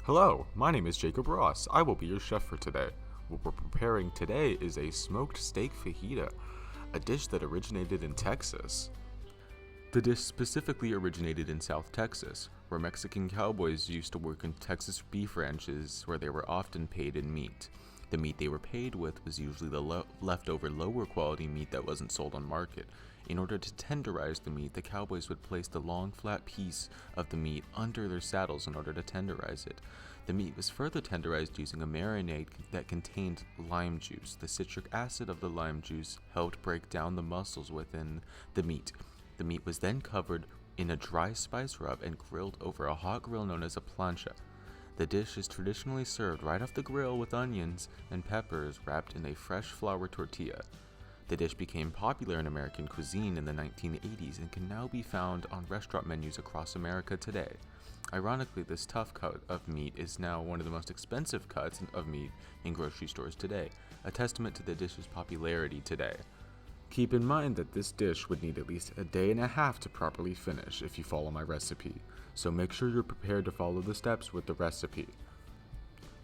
Hello, my name is Jacob Ross. I will be your chef for today. What we're preparing today is a smoked steak fajita, a dish that originated in Texas. The dish specifically originated in South Texas, where Mexican cowboys used to work in Texas beef ranches where they were often paid in meat. The meat they were paid with was usually the leftover lower quality meat that wasn't sold on market. In order to tenderize the meat, the cowboys would place the long flat piece of the meat under their saddles in order to tenderize it. The meat was further tenderized using a marinade that contained lime juice. The citric acid of the lime juice helped break down the muscles within the meat. The meat was then covered in a dry spice rub and grilled over a hot grill known as a plancha. The dish is traditionally served right off the grill with onions and peppers wrapped in a fresh flour tortilla. The dish became popular in American cuisine in the 1980s and can now be found on restaurant menus across America today. Ironically, this tough cut of meat is now one of the most expensive cuts of meat in grocery stores today, a testament to the dish's popularity today. Keep in mind that this dish would need at least a day and a half to properly finish if you follow my recipe, so make sure you're prepared to follow the steps with the recipe.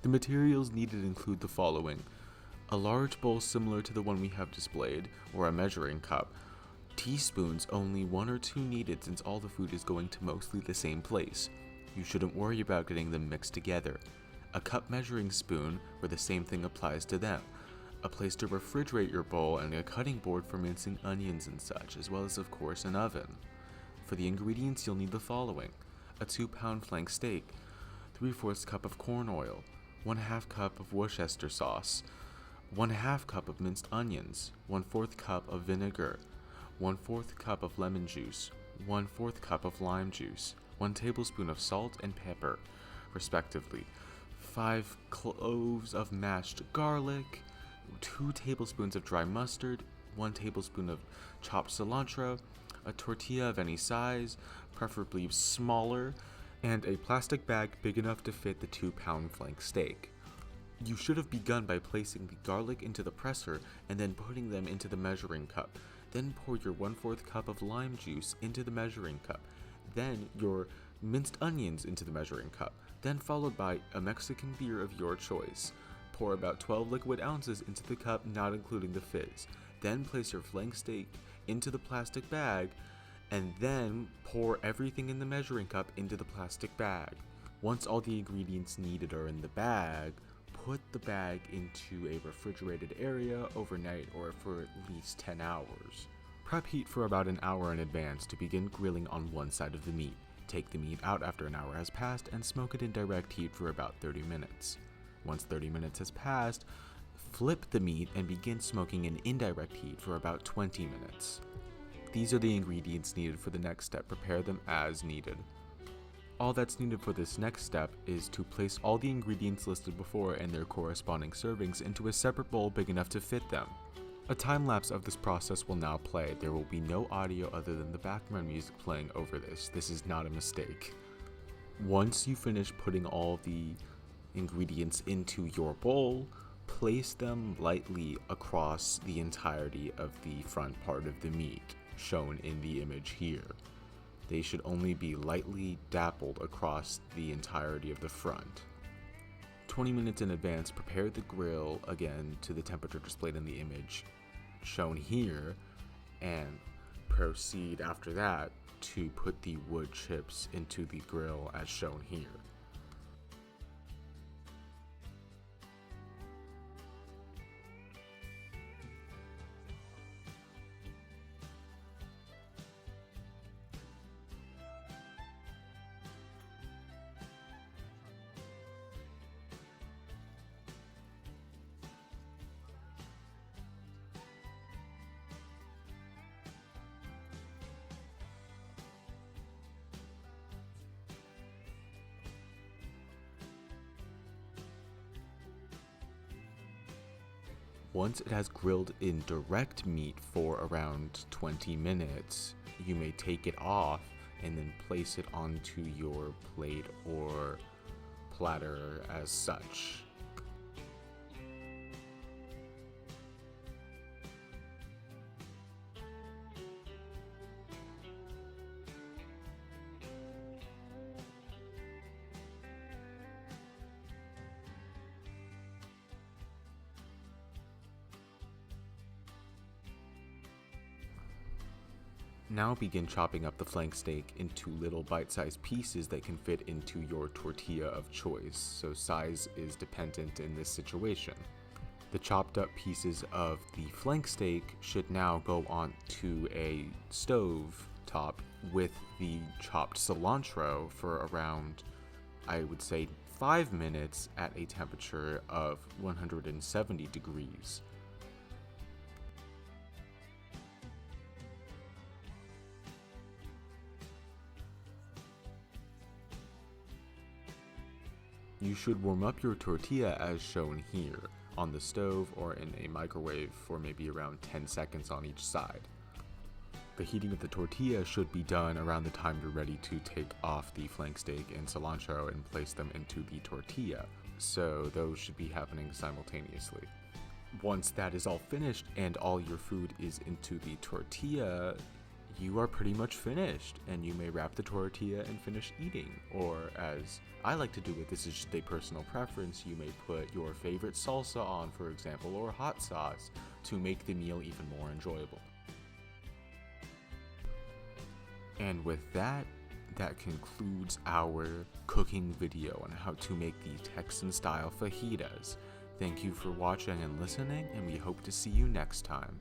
The materials needed include the following: a large bowl similar to the one we have displayed, or a measuring cup. Teaspoons, only 1 or 2 needed since all the food is going to mostly the same place. You shouldn't worry about getting them mixed together. A cup measuring spoon, where the same thing applies to them. A place to refrigerate your bowl and a cutting board for mincing onions and such, as well as of course an oven. For the ingredients you'll need the following: a 2-pound flank steak, 3/4 cup of corn oil, 1/2 cup of Worcester sauce, 1/2 cup of minced onions, 1/4 cup of vinegar, 1/4 cup of lemon juice, 1/4 cup of lime juice, 1 tablespoon of salt and pepper, respectively, 5 cloves of mashed garlic, 2 tablespoons of dry mustard, 1 tablespoon of chopped cilantro, a tortilla of any size, preferably smaller, and a plastic bag big enough to fit the 2-pound flank steak. You should have begun by placing the garlic into the presser and then putting them into the measuring cup. Then pour your 1/4 cup of lime juice into the measuring cup. Then your minced onions into the measuring cup. Then followed by a Mexican beer of your choice. Pour about 12 liquid ounces into the cup, not including the fizz. Then place your flank steak into the plastic bag, and then pour everything in the measuring cup into the plastic bag. Once all the ingredients needed are in the bag, put the bag into a refrigerated area overnight or for at least 10 hours. Prep heat for about an hour in advance to begin grilling on one side of the meat. Take the meat out after an hour has passed and smoke it in direct heat for about 30 minutes. Once 30 minutes has passed, flip the meat and begin smoking in indirect heat for about 20 minutes. These are the ingredients needed for the next step. Prepare them as needed. All that's needed for this next step is to place all the ingredients listed before and their corresponding servings into a separate bowl big enough to fit them. A time lapse of this process will now play. There will be no audio other than the background music playing over this. This is not a mistake. Once you finish putting all the ingredients into your bowl, place them lightly across the entirety of the front part of the meat, shown in the image here. They should only be lightly dappled across the entirety of the front. 20 minutes in advance, prepare the grill again to the temperature displayed in the image, shown here, and proceed after that to put the wood chips into the grill as shown here. Once it has grilled in direct meat for around 20 minutes, you may take it off and then place it onto your plate or platter as such. Now begin chopping up the flank steak into little bite-sized pieces that can fit into your tortilla of choice, so size is dependent in this situation. The chopped up pieces of the flank steak should now go onto a stove top with the chopped cilantro for around, I would say, 5 minutes at a temperature of 170 degrees. You should warm up your tortilla as shown here, on the stove or in a microwave for maybe around 10 seconds on each side. The heating of the tortilla should be done around the time you're ready to take off the flank steak and cilantro and place them into the tortilla, so those should be happening simultaneously. Once that is all finished and all your food is into the tortilla, you are pretty much finished, and you may wrap the tortilla and finish eating. Or, as I like to do it, this is just a personal preference, you may put your favorite salsa on, for example, or hot sauce to make the meal even more enjoyable. And with that, that concludes our cooking video on how to make the Texan-style fajitas. Thank you for watching and listening, and we hope to see you next time.